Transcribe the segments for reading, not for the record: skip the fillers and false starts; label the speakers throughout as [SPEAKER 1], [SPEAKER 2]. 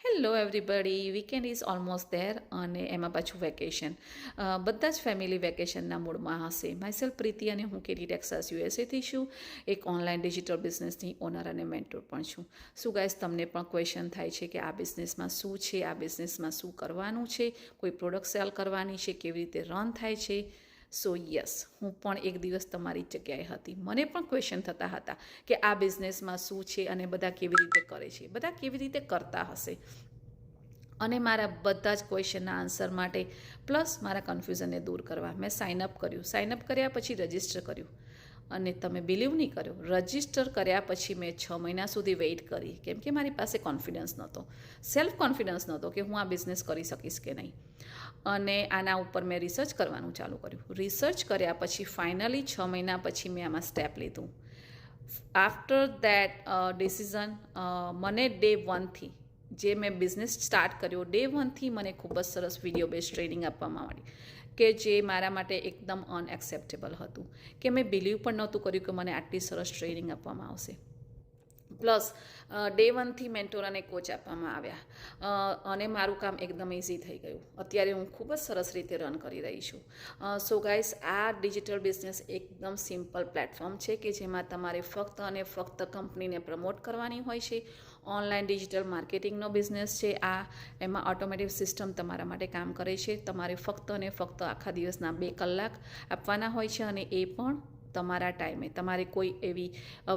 [SPEAKER 1] Hello everybody, weekend is almost there અને એમાં પાછું વેકેશન. બધા જ ફેમિલી વેકેશનના મૂડમાં હશે. માયસેલ્ફ પ્રીતિ અને હું કેડી ટેક્સાસ યુએસએથી છું. એક ઓનલાઈન ડિજિટલ બિઝનેસની ઓનર અને મેન્ટોર પણ છું. શું ગાઈસ, તમને પણ ક્વેશ્ચન થાય છે કે આ બિઝનેસમાં શું છે, આ બિઝનેસમાં શું કરવાનું છે, કોઈ પ્રોડક્ટ સેલ કરવાની છે, કેવી રીતે રન થાય છે? સો યસ, હું પણ એક દિવસ તમારી જગ્યાએ હતી. મને પણ ક્વેશ્ચન થતા હતા કે આ બિઝનેસમાં શું છે અને બધા કેવી રીતે કરે છે, બધા કેવી રીતે કરતા હશે. અને મારા બધા જ ક્વેશ્ચનના આન્સર માટે પ્લસ મારા કન્ફ્યુઝનને દૂર કરવા મેં સાઇનઅપ કર્યું. સાઇનઅપ કર્યા પછી રજિસ્ટર કર્યું અને તમે બિલીવ નહીં કર્યો, રજિસ્ટર કર્યા પછી મેં 6 મહિના સુધી વેઇટ કરી, કેમ કે મારી પાસે કોન્ફિડન્સ નહોતો, સેલ્ફ કોન્ફિડન્સ નહોતો કે હું આ બિઝનેસ કરી શકીશ કે નહીં. અને આના ઉપર મેં રિસર્ચ કરવાનું ચાલુ કર્યું. રિસર્ચ કર્યા પછી ફાઇનલી 6 મહિના પછી મેં આમાં સ્ટેપ લીધું. આફ્ટર દેટ ડિસિઝન મને ડે 1થી જે મેં બિઝનેસ સ્ટાર્ટ કર્યો, ડે 1થી મને ખૂબ જ સરસ વિડીયો બેઝ ટ્રેનિંગ આપવામાં આવી કે જે મારા માટે એકદમ અનએક્સેપ્ટેબલ હતું, કે મેં બિલીવ પણ નહોતું કર્યું કે મને આટલી સરસ ટ્રેનિંગ આપવામાં આવશે. પ્લસ ડે 1થી મેન્ટોર અને કોચ આપવામાં આવ્યા અને મારું કામ એકદમ ઇઝી થઈ ગયું. અત્યારે હું ખૂબ જ સરસ રીતે રન કરી રહી છું. સો ગાઈસ, આ ડિજિટલ બિઝનેસ એકદમ સિમ્પલ પ્લેટફોર્મ છે કે જેમાં તમારે ફક્ત અને ફક્ત કંપનીને પ્રમોટ કરવાની હોય છે. ઓનલાઈન ડિજિટલ માર્કેટિંગનો બિઝનેસ છે આ. એમાં ઓટોમેટિક સિસ્ટમ તમારા માટે કામ કરે છે. તમારે ફક્ત અને ફક્ત આખા દિવસના 2 કલાક આપવાના હોય છે અને એ પણ તમારા ટાઈમે. તમારે કોઈ એવી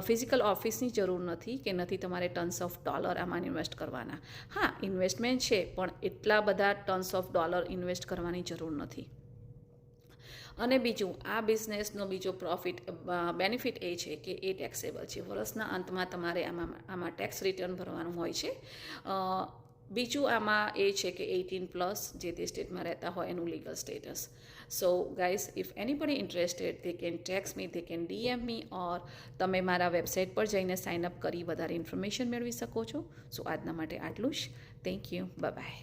[SPEAKER 1] ફિઝિકલ ઓફિસની જરૂર નથી કે નથી તમારે ટન્સ ઓફ ડોલર આમાં ઇન્વેસ્ટ કરવાના. હા, ઇન્વેસ્ટમેન્ટ છે, પણ એટલા બધા ટન્સ ઓફ ડોલર ઇન્વેસ્ટ કરવાની જરૂર નથી. અને બીજું, આ બિઝનેસનો બીજો બેનિફિટ એ છે કે એ ટેક્સેબલ છે. વર્ષના અંતમાં તમારે આમાં ટેક્સ રિટર્ન ભરવાનું હોય છે. બીજું આમાં એ છે કે 18+ જે તે સ્ટેટમાં રહેતા હોય એનું legal status. So guys, if anybody interested they can tax me, they can DM મી, ઓર તમે મારા વેબસાઇટ પર જઈને સાઇનઅપ કરી વધારે ઇન્ફોર્મેશન મેળવી શકો છો. સો આજના માટે આટલું જ. Thank you. બાય.